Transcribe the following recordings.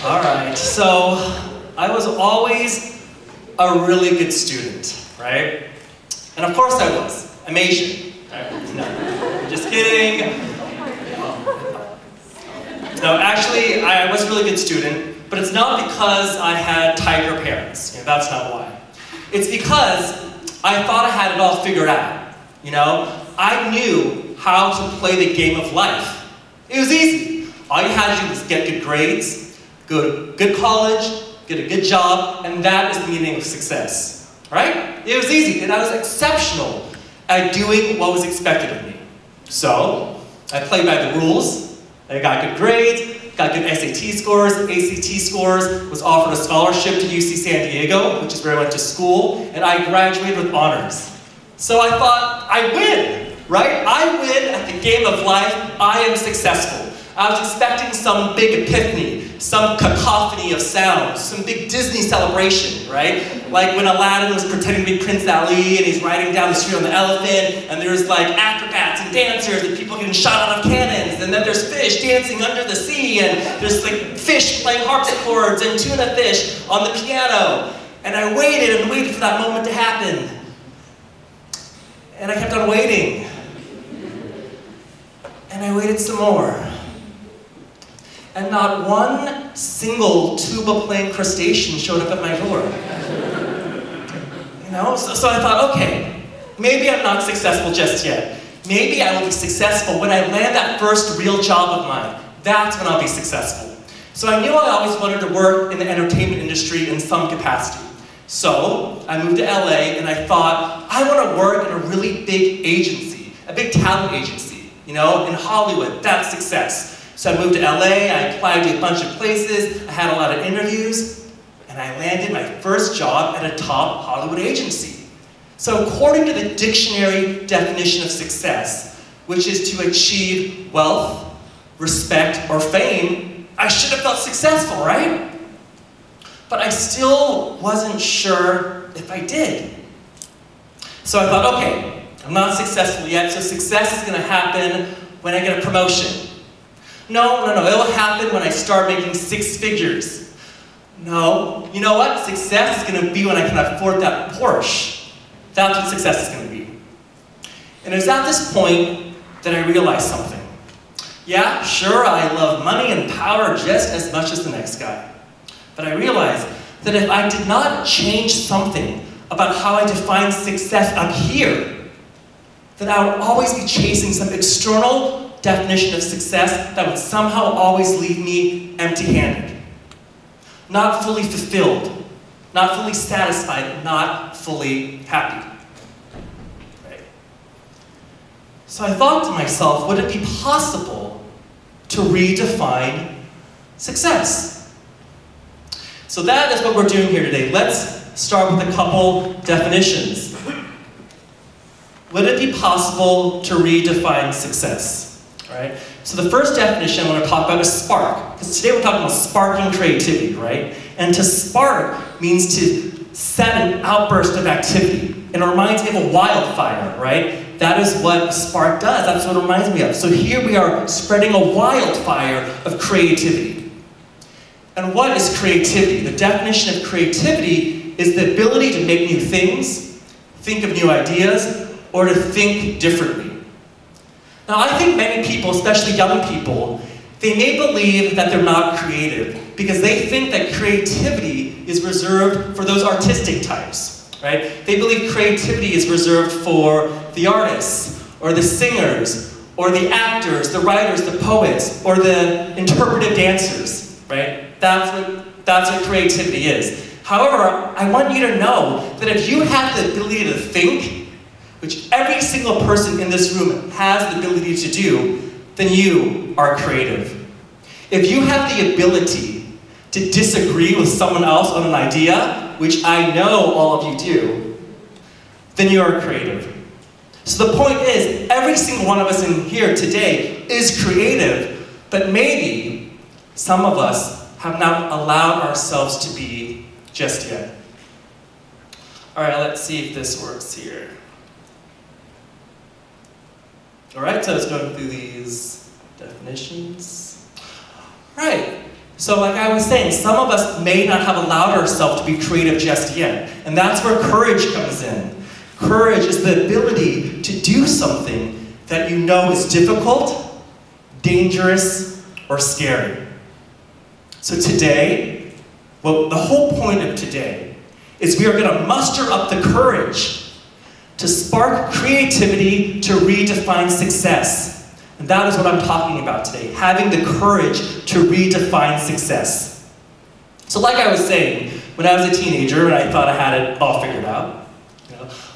All right, so I was always a really good student, right? And of course I was. I'm Asian. No, just kidding. No, actually, I was a really good student, but it's not because I had tiger parents. You know, that's not why. It's because I thought I had it all figured out. You know, I knew how to play the game of life. It was easy. All you had to do was get good grades, go to good college, get a good job, and that is the meaning of success. Right? It was easy, and I was exceptional at doing what was expected of me. So, I played by the rules. I got good grades, got good SAT scores, ACT scores, was offered a scholarship to UC San Diego, which is where I went to school, and I graduated with honors. So I thought, I win, right? I win at the game of life. I am successful. I was expecting some big epiphany, some cacophony of sounds, some big Disney celebration, right? Like when Aladdin was pretending to be Prince Ali and he's riding down the street on the elephant, and there's like acrobats and dancers and people getting shot out of cannons, and then there's fish dancing under the sea, and there's like fish playing harpsichords and tuna fish on the piano. And I waited and waited for that moment to happen. And I kept on waiting. And I waited some more. And not one single tuba-playing crustacean showed up at my door. You know, so I thought, okay, maybe I'm not successful just yet. Maybe I will be successful when I land that first real job of mine. That's when I'll be successful. So I knew I always wanted to work in the entertainment industry in some capacity. So I moved to LA and I thought, I want to work in a really big agency, a big talent agency, you know, in Hollywood. That's success. So I moved to LA, I applied to a bunch of places, I had a lot of interviews, and I landed my first job at a top Hollywood agency. So according to the dictionary definition of success, which is to achieve wealth, respect, or fame, I should have felt successful, right? But I still wasn't sure if I did. So I thought, okay, I'm not successful yet, so success is going to happen when I get a promotion. No, it'll happen when I start making 6 figures. No, you know what? Success is going to be when I can afford that Porsche. That's what success is going to be. And it was at this point that I realized something. Yeah, sure, I love money and power just as much as the next guy. But I realized that if I did not change something about how I define success up here, then I would always be chasing some external definition of success that would somehow always leave me empty-handed. Not fully fulfilled, not fully satisfied, not fully happy. Right? So I thought to myself, would it be possible to redefine success? So that is what we're doing here today. Let's start with a couple definitions. Would it be possible to redefine success? Right? So the first definition I want to talk about is spark. Because today we're talking about sparking creativity, right? And to spark means to set an outburst of activity. And it reminds me of a wildfire, right? That is what a spark does. That's what it reminds me of. So here we are spreading a wildfire of creativity. And what is creativity? The definition of creativity is the ability to make new things, think of new ideas, or to think differently. Now, I think many people, especially young people, they may believe that they're not creative because they think that creativity is reserved for those artistic types, right? They believe creativity is reserved for the artists, or the singers, or the actors, the writers, the poets, or the interpretive dancers, right? That's what creativity is. However, I want you to know that if you have the ability to think, which every single person in this room has the ability to do, then you are creative. If you have the ability to disagree with someone else on an idea, which I know all of you do, then you are creative. So the point is, every single one of us in here today is creative, but maybe some of us have not allowed ourselves to be just yet. All right, let's see if this works here. All right, so let's go through these definitions. All right, So like I was saying, some of us may not have allowed ourselves to be creative just yet. And that's where courage comes in. Courage is the ability to do something that you know is difficult, dangerous, or scary. So today, well, the whole point of today is we are going to muster up the courage to spark creativity to redefine success. And that is what I'm talking about today, having the courage to redefine success. So like I was saying, when I was a teenager and I thought I had it all figured out,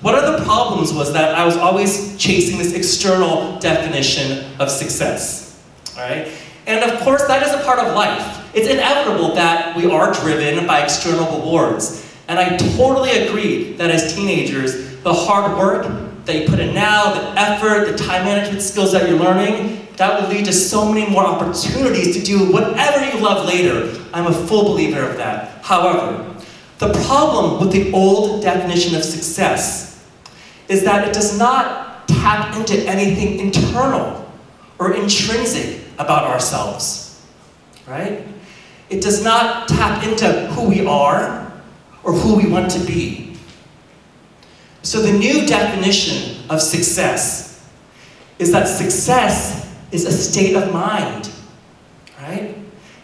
one of the problems was that I was always chasing this external definition of success, all right? And of course, that is a part of life. It's inevitable that we are driven by external rewards. And I totally agree that as teenagers, the hard work that you put in now, the effort, the time management skills that you're learning, that will lead to so many more opportunities to do whatever you love later. I'm a full believer of that. However, the problem with the old definition of success is that it does not tap into anything internal or intrinsic about ourselves, right? It does not tap into who we are or who we want to be. So the new definition of success is that success is a state of mind, right?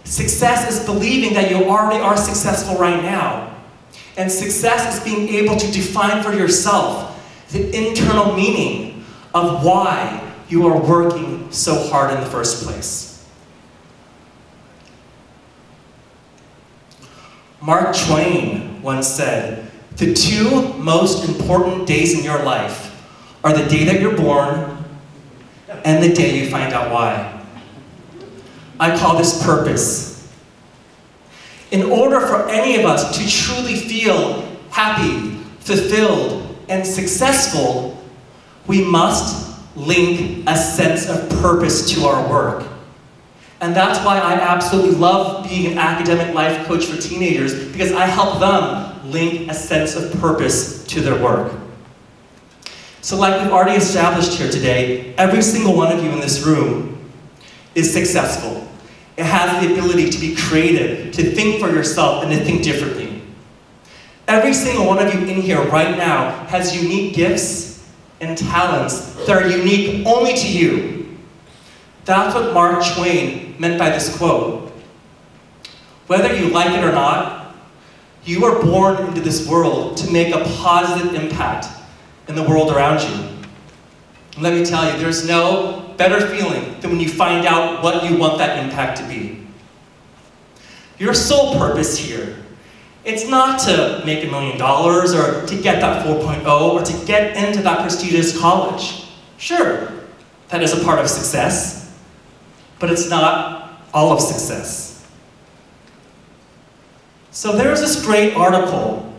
Success is believing that you already are successful right now. And success is being able to define for yourself the internal meaning of why you are working so hard in the first place. Mark Twain once said, "The two most important days in your life are the day that you're born and the day you find out why." I call this purpose. In order for any of us to truly feel happy, fulfilled, and successful, we must link a sense of purpose to our work. And that's why I absolutely love being an academic life coach for teenagers, because I help them link a sense of purpose to their work. So like we've already established here today, every single one of you in this room is successful. It has the ability to be creative, to think for yourself, and to think differently. Every single one of you in here right now has unique gifts and talents that are unique only to you. That's what Mark Twain meant by this quote. Whether you like it or not, you were born into this world to make a positive impact in the world around you. And let me tell you, there's no better feeling than when you find out what you want that impact to be. Your sole purpose here, it's not to make $1 million or to get that 4.0 or to get into that prestigious college. Sure, that is a part of success, but it's not all of success. So there's this great article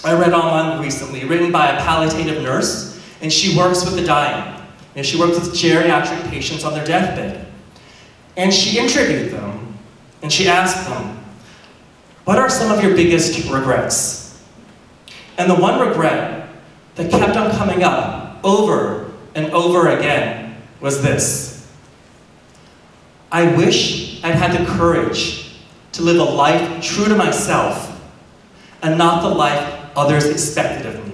I read online recently, written by a palliative nurse, and she works with the dying. And she works with geriatric patients on their deathbed. And she interviewed them, and she asked them, "What are some of your biggest regrets?" And the one regret that kept on coming up over and over again was this: "I wish I'd had the courage to live a life true to myself and not the life others expected of me."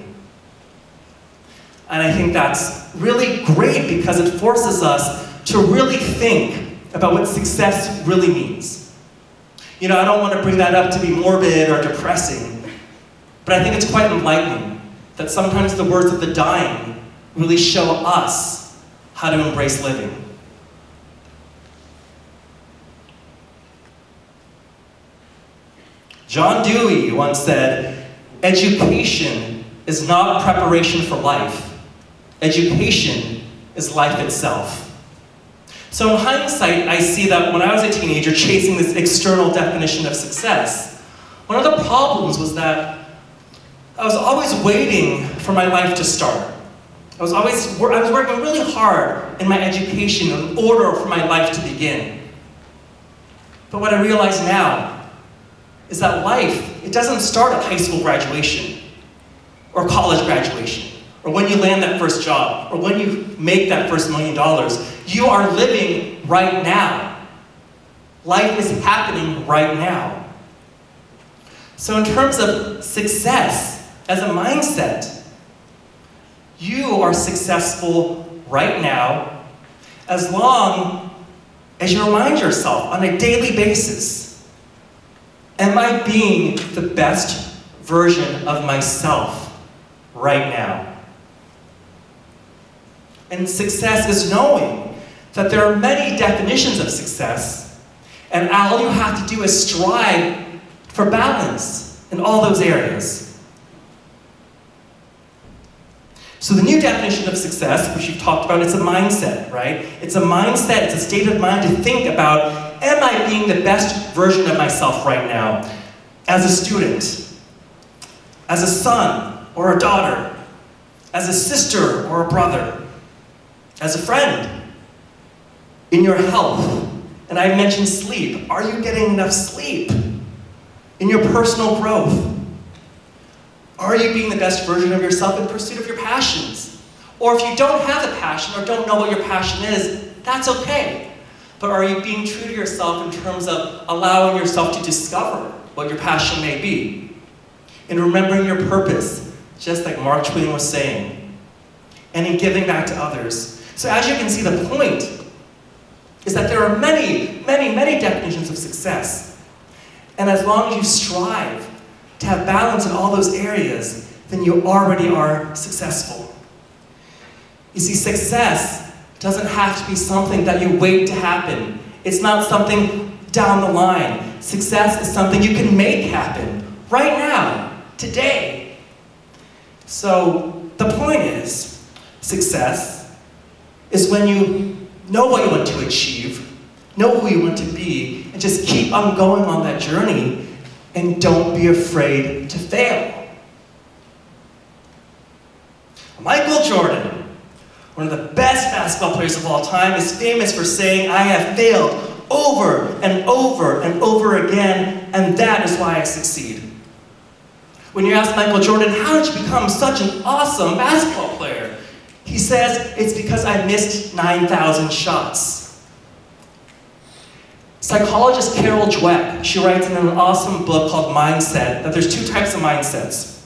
And I think that's really great because it forces us to really think about what success really means. You know, I don't want to bring that up to be morbid or depressing, but I think it's quite enlightening that sometimes the words of the dying really show us how to embrace living. John Dewey once said, "Education is not preparation for life. Education is life itself." So in hindsight, I see that when I was a teenager chasing this external definition of success, one of the problems was that I was always waiting for my life to start. I was working really hard in my education in order for my life to begin. But what I realize now is that life, it doesn't start at high school graduation or college graduation, or when you land that first job, or when you make that first $1 million. You are living right now. Life is happening right now. So in terms of success as a mindset, you are successful right now as long as you remind yourself on a daily basis, am I being the best version of myself right now? And success is knowing that there are many definitions of success, and all you have to do is strive for balance in all those areas. So the new definition of success, which you've talked about, it's a mindset, right? It's a mindset, it's a state of mind to think about, am I being the best version of myself right now? As a student, as a son or a daughter, as a sister or a brother, as a friend, in your health. And I mentioned sleep. Are you getting enough sleep? In your personal growth. Are you being the best version of yourself in pursuit of your passions? Or if you don't have a passion or don't know what your passion is, that's okay. But are you being true to yourself in terms of allowing yourself to discover what your passion may be? And remembering your purpose, just like Mark Twain was saying. And in giving back to others. So as you can see, the point is that there are many, many, many definitions of success. And as long as you strive to have balance in all those areas, then you already are successful. You see, success doesn't have to be something that you wait to happen. It's not something down the line. Success is something you can make happen right now, today. So the point is, success is when you know what you want to achieve, know who you want to be, and just keep on going on that journey. And don't be afraid to fail. Michael Jordan, one of the best basketball players of all time, is famous for saying, I have failed over and over and over again, and that is why I succeed. When you ask Michael Jordan, how did you become such an awesome basketball player? He says, it's because I missed 9,000 shots. Psychologist Carol Dweck, she writes in an awesome book called Mindset that there's two types of mindsets.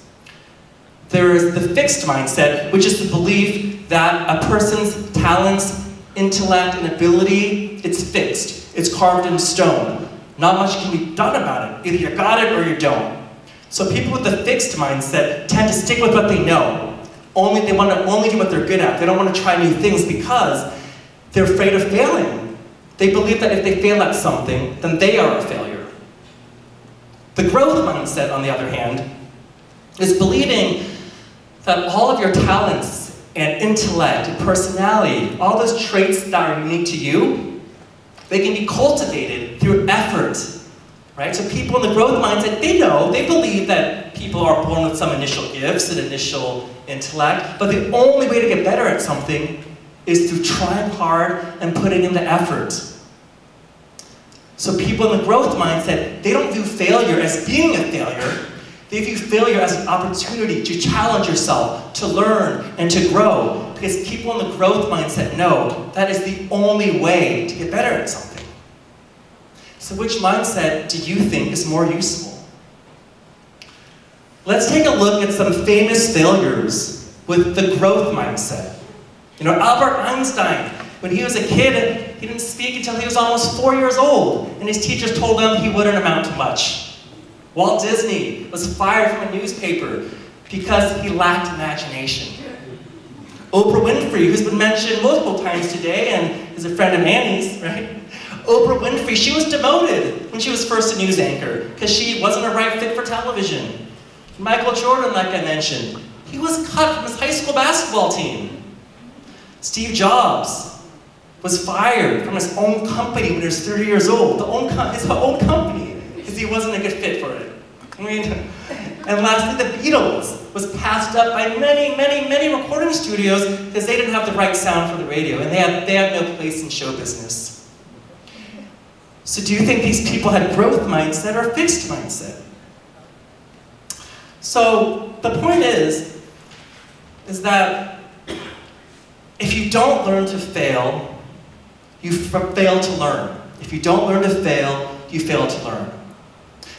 There is the fixed mindset, which is the belief that a person's talents, intellect, and ability, it's fixed. It's carved in stone. Not much can be done about it. Either you got it or you don't. So people with the fixed mindset tend to stick with what they know. They want to only do what they're good at. They don't want to try new things because they're afraid of failing. They believe that if they fail at something, then they are a failure. The growth mindset, on the other hand, is believing that all of your talents and intellect and personality, all those traits that are unique to you, they can be cultivated through effort, right? So people in the growth mindset, they believe that people are born with some initial gifts and initial intellect, but the only way to get better at something is through trying hard and putting in the effort. So people in the growth mindset, they don't view failure as being a failure. They view failure as an opportunity to challenge yourself, to learn, and to grow. Because people in the growth mindset know that is the only way to get better at something. So which mindset do you think is more useful? Let's take a look at some famous failures with the growth mindset. You know, Albert Einstein, when he was a kid, he didn't speak until he was almost 4 years old, and his teachers told him he wouldn't amount to much. Walt Disney was fired from a newspaper because he lacked imagination. Oprah Winfrey, who's been mentioned multiple times today and is a friend of Annie's, right? Oprah Winfrey, she was demoted when she was first a news anchor because she wasn't a right fit for television. Michael Jordan, like I mentioned, he was cut from his high school basketball team. Steve Jobs was fired from his own company when he was 30 years old. His own company, because he wasn't a good fit for it. And lastly, the Beatles was passed up by many, many, many recording studios because they didn't have the right sound for the radio, and they had no place in show business. So do you think these people had growth mindset or fixed mindset? So the point is that if you don't learn to fail, you fail to learn. If you don't learn to fail, you fail to learn.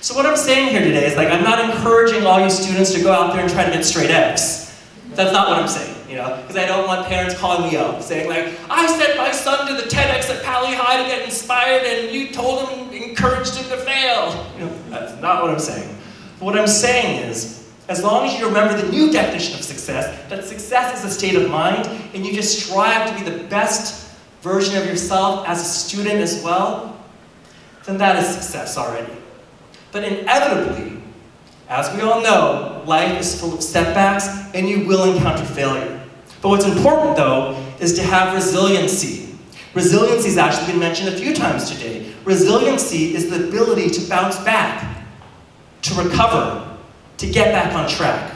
So what I'm saying here today is, like, I'm not encouraging all you students to go out there and try to get straight Fs. That's not what I'm saying, you know, because I don't want parents calling me up saying, like, I sent my son to the TEDx at Pali High to get inspired and you told him, encouraged him to fail. You know, that's not what I'm saying. But what I'm saying is, as long as you remember the new definition of success, that success is a state of mind, and you just strive to be the best version of yourself as a student as well, then that is success already. But inevitably, as we all know, life is full of setbacks, and you will encounter failure. But what's important, though, is to have resiliency. Resiliency has actually been mentioned a few times today. Resiliency is the ability to bounce back, to recover, to get back on track.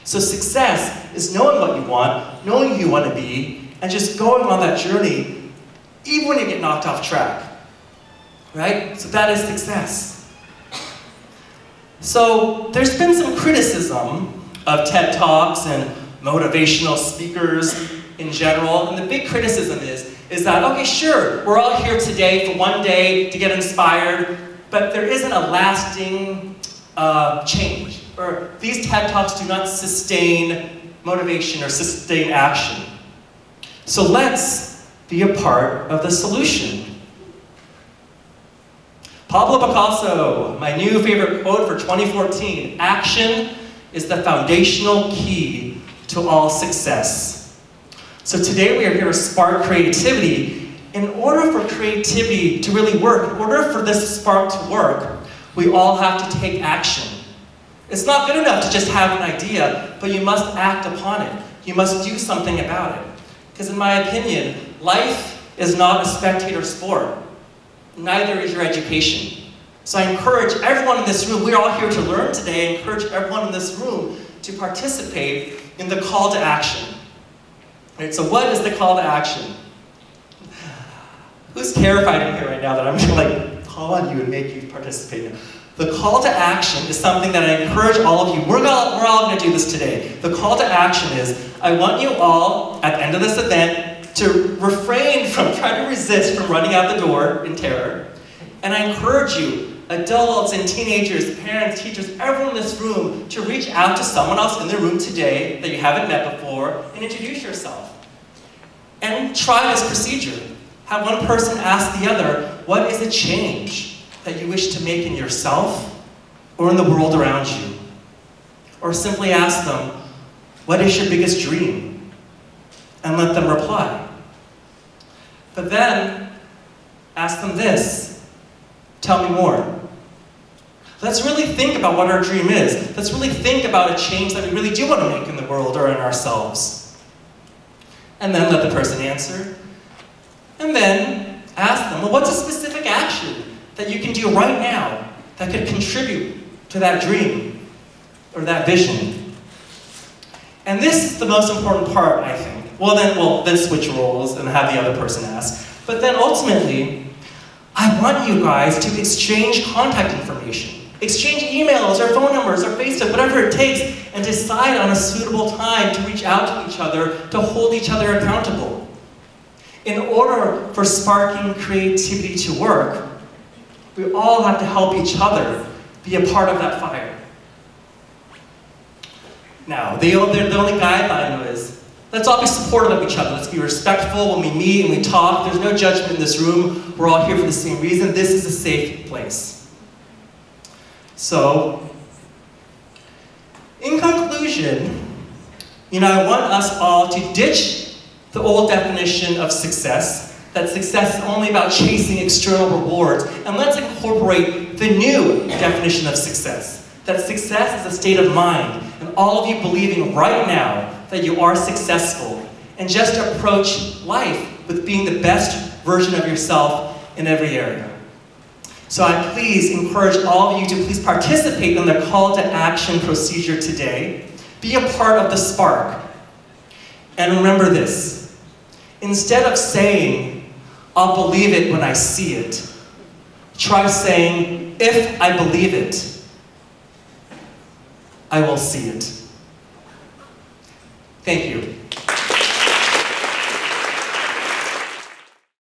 So success is knowing what you want, knowing who you want to be, and just going on that journey, even when you get knocked off track. Right? So that is success. So there's been some criticism of TED Talks and motivational speakers in general, and the big criticism is that, okay, sure, we're all here today for one day to get inspired, but there isn't a lasting change, or these TED Talks do not sustain motivation or sustain action. So let's be a part of the solution. Pablo Picasso, my new favorite quote for 2014, action is the foundational key to all success. So today we are here to spark creativity. In order for creativity to really work, in order for this spark to work, we all have to take action. It's not good enough to just have an idea, but you must act upon it. You must do something about it. Because in my opinion, life is not a spectator sport. Neither is your education. So I encourage everyone in this room, we're all here to learn today, I encourage everyone in this room to participate in the call to action. Right, so what is the call to action? Who's terrified in here right now that I'm gonna like call on you and make you participate in? The call to action is something that I encourage all of you. We're all gonna do this today. The call to action is, I want you all, at the end of this event, to refrain from trying to resist from running out the door in terror. And I encourage you, adults and teenagers, parents, teachers, everyone in this room, to reach out to someone else in the room today that you haven't met before and introduce yourself. And try this procedure. Have one person ask the other, what is a change that you wish to make in yourself or in the world around you? Or simply ask them, what is your biggest dream? And let them reply. But then, ask them this, tell me more. Let's really think about what our dream is. Let's really think about a change that we really do want to make in the world or in ourselves. And then let the person answer. And then ask them, well, what's a specific action that you can do right now that could contribute to that dream or that vision? And this is the most important part, I think. Well, then switch roles and have the other person ask. But then ultimately, I want you guys to exchange contact information. Exchange emails or phone numbers or Facebook, whatever it takes, and decide on a suitable time to reach out to each other, to hold each other accountable. In order for sparking creativity to work, we all have to help each other be a part of that fire. Now, the only guideline is, let's all be supportive of each other. Let's be respectful when we meet and we talk. There's no judgment in this room. We're all here for the same reason. This is a safe place. So, in conclusion, I want us all to ditch the old definition of success, that success is only about chasing external rewards, and let's incorporate the new definition of success, that success is a state of mind, and all of you believing right now that you are successful, and just approach life with being the best version of yourself in every area. So I please encourage all of you to please participate in the call to action procedure today. Be a part of the spark. And remember this, instead of saying, I'll believe it when I see it, try saying, if I believe it, I will see it. Thank you.